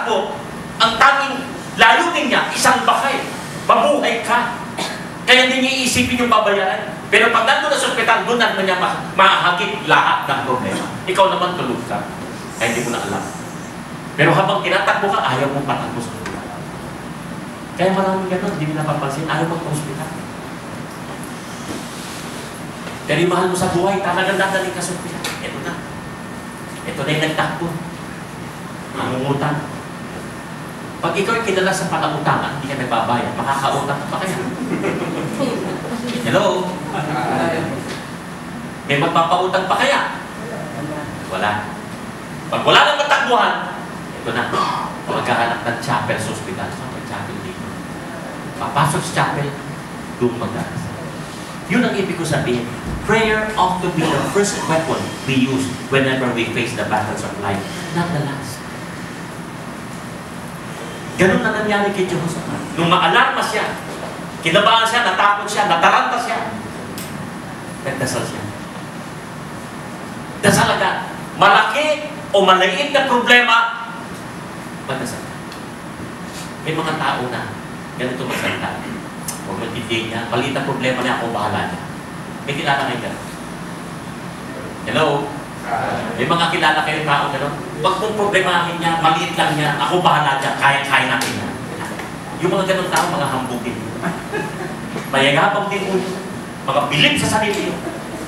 tumatakbo, ang tanging layunin niya, isang bakay. Mabuhay ka. Kaya hindi niya iisipin yung babayaran. Pero pag nandun na sa ospital, doon na niya mahagit lahat ng problema. Ikaw naman tulog ka. Ay hindi mo na alam. Pero habang tinatakbo ka, ayaw mong patakbo sa ospital. Kaya maraming gano'n, hindi mo napapansin, ayaw mag-ospital. Pero yung mahal mo sa buhay, talagang dadaling ka sa ospital. Ito na. Ito na yung nagtakbo. Mangungutang. Pag ikaw ay kilala sa panangutangan, hindi ka nagbabayad, makakautang ka pa kaya. Hello? May magpapautang pa kaya? Wala. Pag wala nang matakbuhan, ito na. Magkahanap ng chapel sa ospital. Saan may chapel dito? Papasok sa chapel, doon mag-aaral. Yun ang ibig ko sabihin. Prayer ought to be the first weapon we use whenever we face the battles of life, not the last. Ganun na nangyari kay Jehoshaphat. Nung maalarma siya, kinabahan siya, natakot siya, nataranta siya, nagdasal siya. Dasal agad. Malaki o maliit na problema, magdasal. May mga tao na ganito magsalita. Huwag magtitig niya, maliit na problema niya, ako bahala niya. May kilala kayo gano'n? Hello? May mga kilala kayo tao gano'n? Huwag mong problemahin niya, maliit lang niya, ako bahala niya, kaya natin niya. Yung mga gano'ng tao, mga hambugin. Mayagapang din mo, mga bilib sa sarili mo.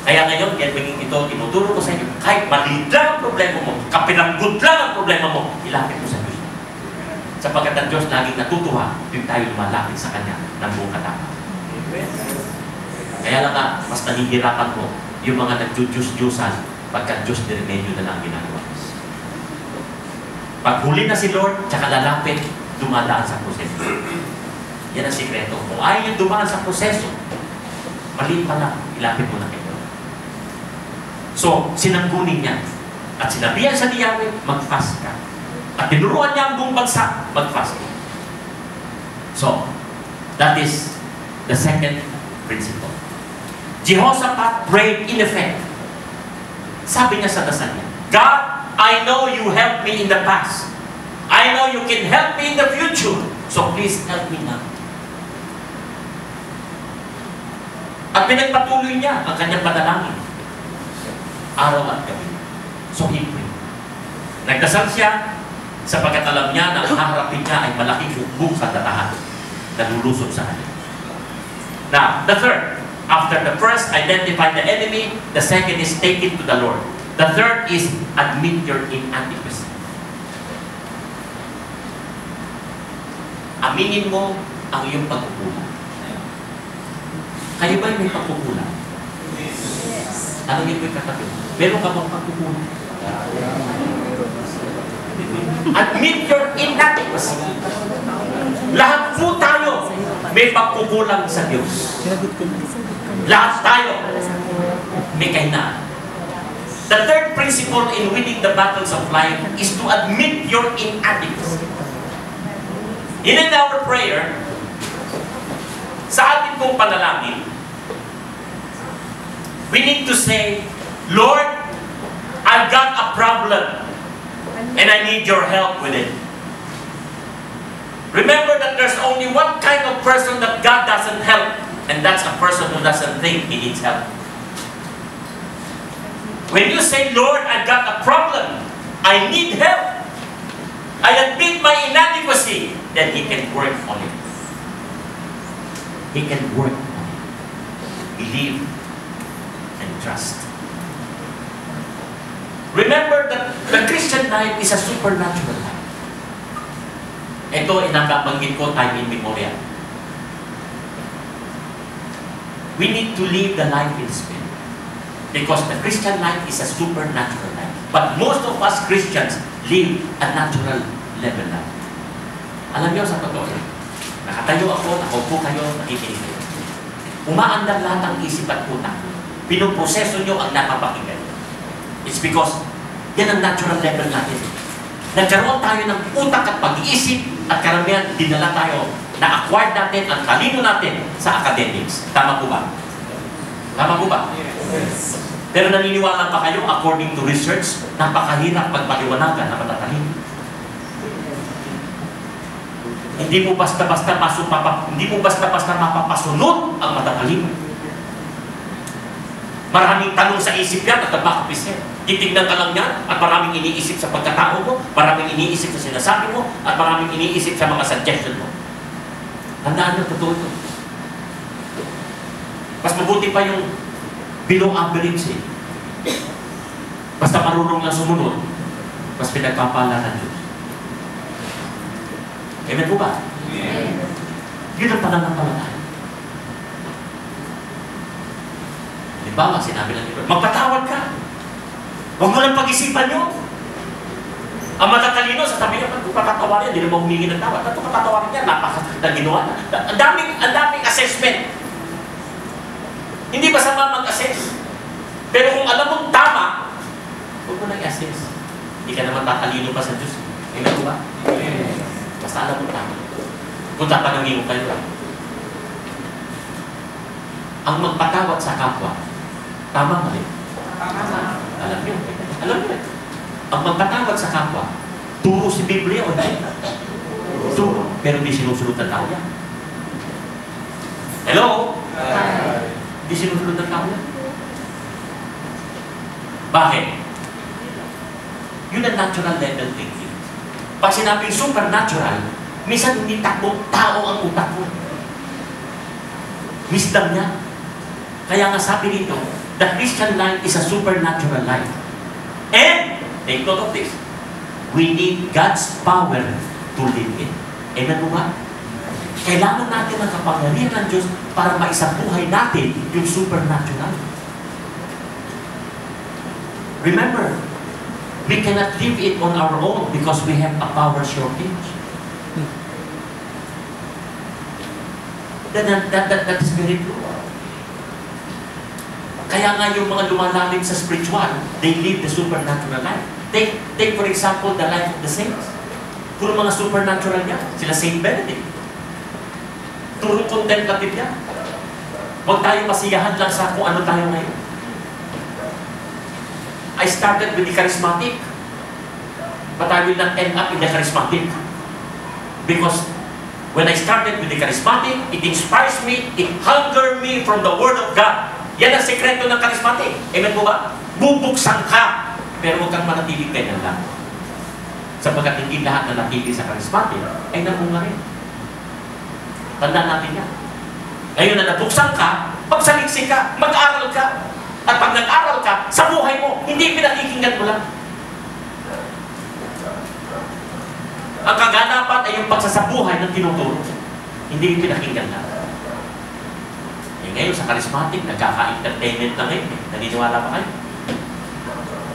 Kaya ngayon, yan ito, tinuturo ko sa inyo, kahit maliit lang ang problema mo, kapinanggod lang ang problema mo, ilapit mo sa Diyos. Sapagkat ang Diyos laging natutuwa, yung tayo lumalapit sa Kanya ng buong katapang. Kaya lang nga, mas nahihirapan mo yung mga nagdiyos-diyosan pagka Diyos ni remedyo na lang ginagawa. Pag huli na si Lord, tsaka lalapit, dumadaan sa proseso. Yan ang sikreto. Kung ayaw yung dumaan sa proseso, mali pa lang, ilapit mo na kay Lord. So, sinanggunin niya. At sinabihan sa ni Yahweh, mag-fast ka. At tinuruan niya ang buong bansa, mag-fast ka. So, that is the second principle. Jehoshaphat prayed in effect. Sabi niya sa dasal niya, God, I know you helped me in the past. I know you can help me in the future. So please help me now. At pinagpatuloy niya ang kanyang panalangin. Araw at gabi. So he prayed. Nagdasal siya sapagkat alam niya na ang haharapin niya ay malaking hukbong sa datahan na lulusog sa kanya. Now, the third. After the first, identify the enemy. The second is take it to the Lord. The third is admit your inadequacy. Aminin mo ang iyong pagkukulang. Kayo ba may pagkukulang? Yes. Ano yung katabi? Meron ka bang pagkukulang? Admit your inadequacy. Lahat po tayo may pagkukulang sa Diyos. Lahat tayo may kahinaan. The third principle in winning the battles of life is to admit your inadequacy. In our prayer, sa ating pong panalangin, we need to say, Lord, I've got a problem and I need your help with it. Remember that there's only one kind of person that God doesn't help, and that's a person who doesn't think he needs help. When you say, Lord, I've got a problem, I need help, I admit my inadequacy, then He can work on it. He can work on it. Believe and trust. Remember that the Christian life is a supernatural life. Ito ay nabanggit ko time immemorial. We need to live the life in Spirit. Because the Christian life is a supernatural life. But most of us Christians live a natural level life. Alam niyo sa totoo, nakatayo ako, nakaupo kayo, nakikinig kayo. Umaandar lahat ang isip at utak. Pinuproseso niyo ang napapakinggan. It's because yan ang natural level natin. Nagkaroon tayo ng utak at pag-iisip at karamihan dinala tayo, na-acquired natin ang talino natin sa academics. Tama po ba? Tama po ba? Yes. Pero naniniwala pa kayo, according to research, napakahirap pagpaliwanagan na matatalino. Hindi mo basta-basta mapapasunod ang matatalino. Maraming tanong sa isip yan at nabakapis yan. Titignan ka lang yan at maraming iniisip sa pagkatao mo, maraming iniisip sa sinasabi mo, at maraming iniisip sa mga suggestion mo. Tandaan nyo, totoo ito. Mas mabuti pa yung below average eh. Basta marunong lang sumunod, mas pinagpapala ng Diyos. Amen po ba? Amen. Yun ang pananampalataya. Halimbawa, sinabi lang nito, magpatawad ka. Huwag mo lang pag-isipan nyo. Ang matatalino, sasabi niya, kung patatawarin, hindi naman humingi ng tawad. At kung patatawarin niya, napaka ginawa na. Ang daming assessment. Hindi ba sama mag-assess? Pero kung alam mong tama, huwag mo nang i-assess. Hindi ka naman tatalino pa sa Diyos. Amen po ba? Amen. Basta alam mo tama. Kung tatanungin mo kayo, ang magpatawad sa kapwa, tama ba rin? Alam niyo. Alam niyo. Ang magpatawad sa kapwa, turo si Biblia o hindi? Turo. Pero hindi sinusunod ng tao yan. Hello? Hindi sinusunod ng tao yan. Bakit? Yun ang natural level thinking. Pag sinabing supernatural, minsan hindi takbong tao ang utak mo. Wisdom niya. Kaya nga sabi dito, the Christian life is a supernatural life. And, take note of this, we need God's power to live it. Amen po ba? Kailangan natin ang kapangyarihan ng Diyos para maisabuhay natin yung supernatural. Remember, we cannot live it on our own because we have a power shortage. That is very true. Kaya nga yung mga lumalalim sa spiritual, they live the supernatural life. Take for example, the life of the saints. Puro mga supernatural niya. Sila Saint Benedict. Puro contemplative niya. Huwag tayo masiyahan lang sa kung ano tayo ngayon. I started with the charismatic, but I will not end up in the charismatic. Because when I started with the charismatic, it inspires me, it hunger me from the Word of God. Yan ang sekreto ng charismatic. Amen po ba? Bubuksan ka, pero huwag kang manatilig ganyan lang. Sapagkat hindi lahat na natili sa charismatic ay namunga rin. Tandaan natin yan. Ngayon na nabuksan ka, pagsaliksik ka, mag-aral ka. At pag nag-aral ka, sa buhay mo, hindi pinakikinggan mo lang. Ang kaganapan ay yung pagsasabuhay ng tinuturo. Hindi pinakinggan lang. Ngayon sa charismatic, nagkaka-entertainment na ngayon. Naniniwala pa kayo?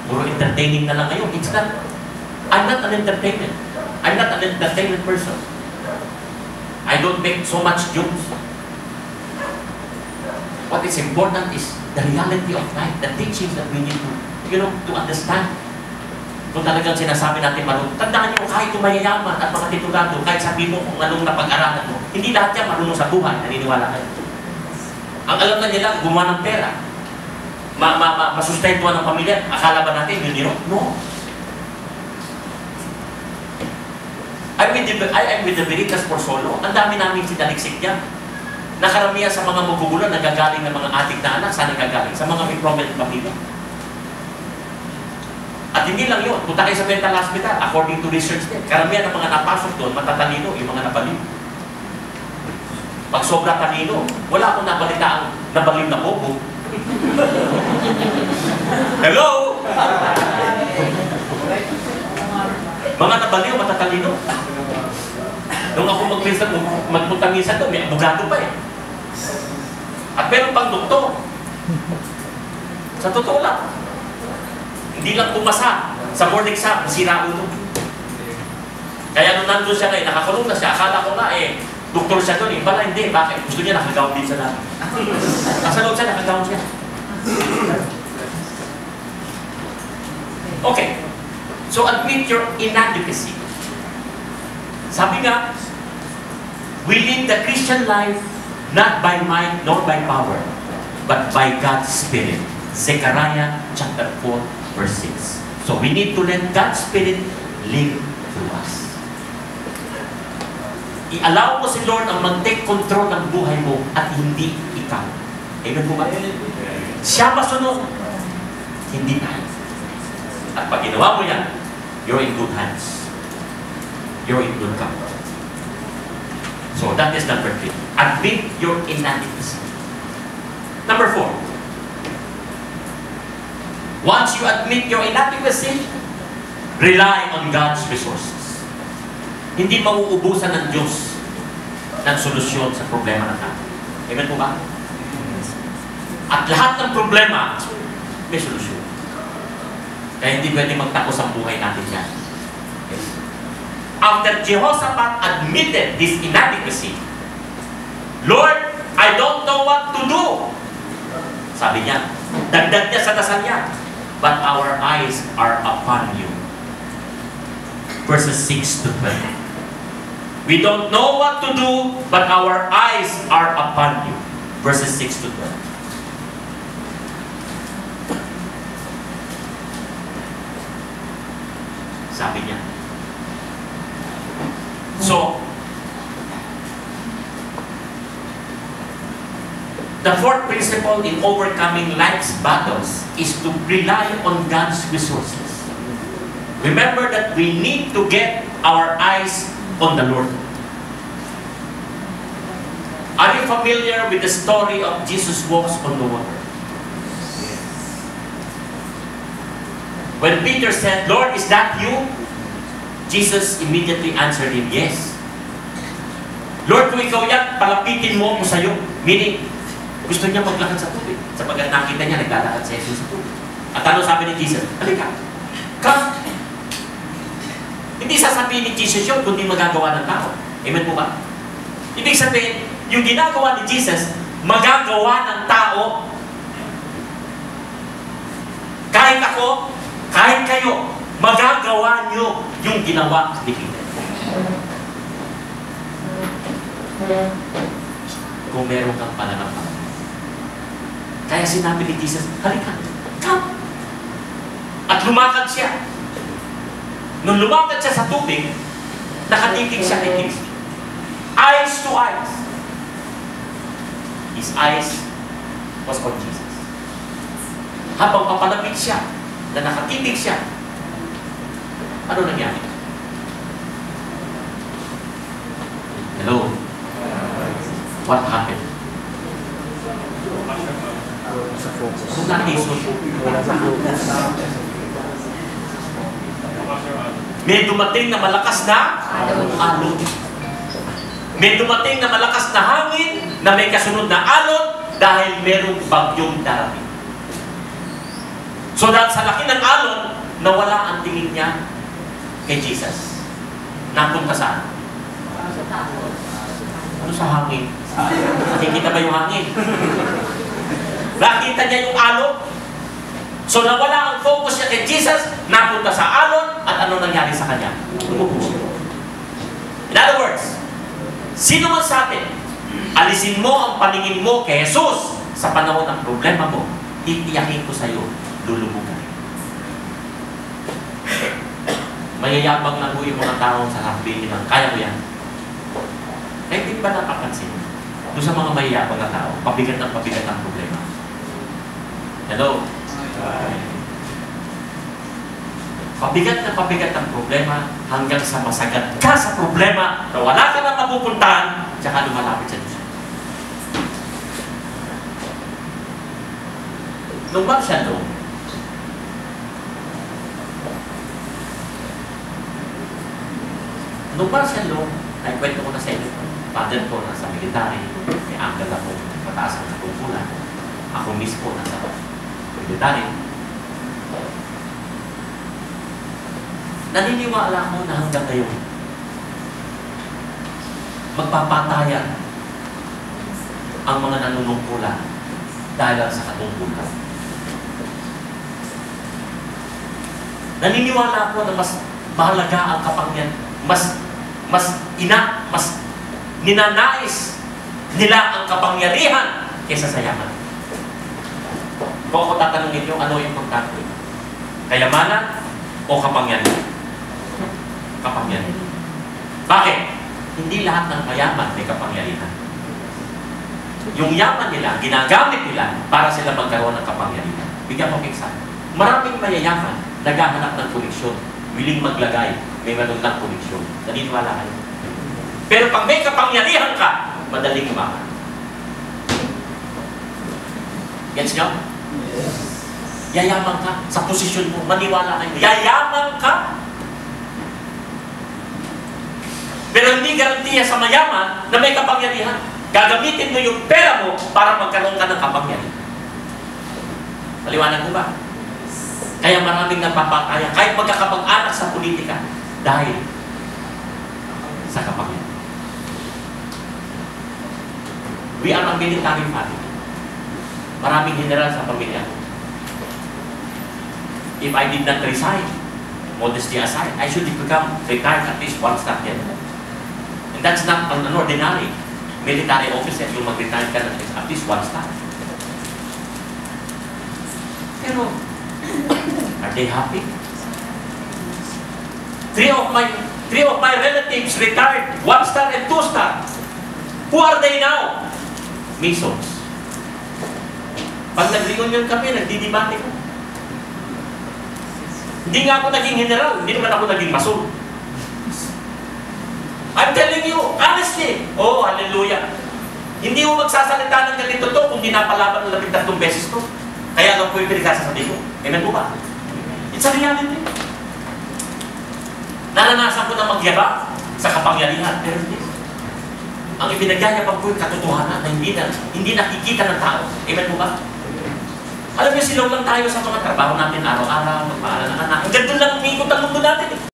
Puro entertaining na lang ngayon. It's not, I'm not an entertainment. I'm not an entertainment person. I don't make so much jokes. What is important is the reality of life, the teachings that we need to understand. Kung talagang sinasabi natin marunong, tandaan niyo kahit mayayaman at mga titulado, kahit sabi mo kung anong napag-aralan mo, hindi lahat yan marunong sa buhay, naniniwala kayo. Ang alam na nila, gumawa ng pera. Masustentuhan ng pamilya. Akala ba natin yun yun? No. I am with the Veritas for solo. Ang dami namin sinaliksik yan. Nakaramihan sa mga magugulan, nagagaling ng mga adik na anak, saan nagagaling? Sa mga may prominent pamilya. At hindi lang yun. Punta kayo sa mental hospital, according to research din. Karamihan ng mga napasok doon, matatalino, yung mga nabaliw. Pag sobra talino, wala akong nabalita ang nabaliw na bobo. Hello? Mga nabaliw, matatalino. Nung ako magpunta minsan doon, may abogado pa eh. At meron pang doktor. Sa totoo lang. Hindi lang pumasa sa board exam, nasira ulo. Kaya nung nandun siya ngayon, nakakulong na siya. Akala ko nga doktor siya doon, pala hindi. Bakit? Gusto niya nakagawin din sa namin. Nasa loob siya, nakagawin siya. Okay. So admit your inadequacy. Sabi nga, we live the Christian life not by might nor by power, but by God's Spirit. Zechariah chapter 4, verse 6. So we need to let God's Spirit live through us. I-allow mo si Lord ang mag-take control ng buhay mo at hindi ikaw. Amen po ba? Siya masunod, hindi tayo. At pag ginawa mo yan, you're in good hands. You're in good company. So that is number 3. Admit your inadequacy. Number 4. Once you admit your inadequacy, rely on God's resources. Hindi mauubusan ng Diyos ng solusyon sa problema ng tao. Amen po ba? At lahat ng problema, may solusyon. Kaya hindi pwede magtapos ang buhay natin yan. Yes. After Jehoshaphat admitted this inadequacy, Lord, I don't know what to do. Sabi niya, dagdag niya sa dasal niya, but our eyes are upon you. Verses 6 to 12. We don't know what to do, but our eyes are upon you. Verses 6 to 12. Sabi niya. So, the fourth principle in overcoming life's battles is to rely on God's resources. Remember that we need to get our eyes on the Lord. Are you familiar with the story of Jesus walks on the water? When Peter said, Lord, is that you? Jesus immediately answered him, yes. Lord, kung ikaw yan, palapitin mo ako sa'yo. Meaning, gusto niya maglakad sa tubig. Sapagkat nakita niya, naglalakad sa Jesus sa tubig. At ano sabi ni Jesus? Halika, come. Hindi sasabihin ni Jesus yun, kundi magagawa ng tao. Amen po ba? Ibig sabihin, yung ginagawa ni Jesus, magagawa ng tao. Kahit ako, kahit kayo, magagawa nyo yung ginawa ni Peter. Kung meron kang pananampalataya. Kaya sinabi ni Jesus, halika, come. At lumakad siya. Nung lumakad siya sa tubig, nakatitig siya kay Kristo. Eyes to eyes. His eyes was on Jesus. Habang papalapit siya, na nakatitig siya, ano nangyari? Hello? What happened? Kung natisod, may dumating na malakas na alon. May dumating na malakas na hangin na may kasunod na alon dahil merong bagyong darating. So dahil sa laki ng alon, nawala ang tingin niya kay Jesus. Napunta saan? Ano sa hangin? Nakikita ba yung hangin? Nakita niya yung alon. So nawala ang focus niya kay Jesus, napunta sa alon, at ano nangyari sa kanya? Lumubog siya. In other words, sino man sa atin, alisin mo ang paningin mo kay Jesus sa panahon ng problema mo, titiyakin ko sa iyo, lulubog ka. Mayayabang lang po yung mga tao sa sabihin ng kaya ko yan. Kaya hindi ba napapansin? Doon sa mga mayayabang na tao, pabigat ang problema. Hello? Pabigat ang problema hanggang sa masagad ka sa problema na wala ka na mapupuntahan, tsaka lumalapit sa Diyos. Nung martial law, ay kwento ko na sa inyo. Father ko nasa military, may uncle ako, mataas ang natungkulan. Ako mismo nasa military. Naniniwala ko na hanggang ngayon, magpapatayan ang mga nanunungkulan dahil sa katungkulan. Naniniwala ko na mas mahalaga ang kapangyarihan, mas ninanais nila ang kapangyarihan kaysa sa yaman. Kung ako tatanungin nyo, ano yung pagtakoy? Kayamanan o kapangyarihan? Kapangyarihan. Bakit? Hindi lahat ng mayaman may kapangyarihan. Yung yaman nila, ginagamit nila para sila magkaroon ng kapangyarihan. Bigyan ko minsan. Maraming mayayaman, naghahanap ng koneksyon. Willing maglagay, may malunang koneksyon. Naniniwala kayo. Pero pag may kapangyarihan ka, madaling umaman. Gets nyo? Yes. Yayaman ka sa posisyon mo. Maniwala kayo. Yayaman ka. Pero hindi garantiya sa mayaman na may kapangyarihan. Gagamitin mo yung pera mo para magkaroon ka ng kapangyarihan. Maliwanag mo ba? Kaya maraming napapataya, kahit magkakapag-anak sa politika, dahil sa kapangyarihan. We are a military family. Maraming general sa pamilya. If I did not resign, modesty aside, I should become retired at least one star general. And that's not an ordinary military officer yung mag-retire ka at least one star. Pero, are they happy? Three of my relatives retired, one star and two star. Who are they now? Masons. Pag nag-reunion kami, nagdidibate ko. Hindi nga ako naging general, hindi naman ako naging mason. I'm telling you, honestly, oh, hallelujah. Hindi mo magsasalita ng ganito to kung di napalaban ng 13 beses to. Kaya lang po yung pinagsasabi ko. Amen po ba? It's a reality. Naranasan ko na magyabang sa kapangyarihan, pero hindi. Ang ipinagyayabang ko yung katotohanan na hindi nakikita ng tao. Amen po ba? Alam niyo, silaw lang tayo sa mga trabaho natin araw-araw, magpaaral ng anak. Hanggang doon lang umikot ang mundo natin.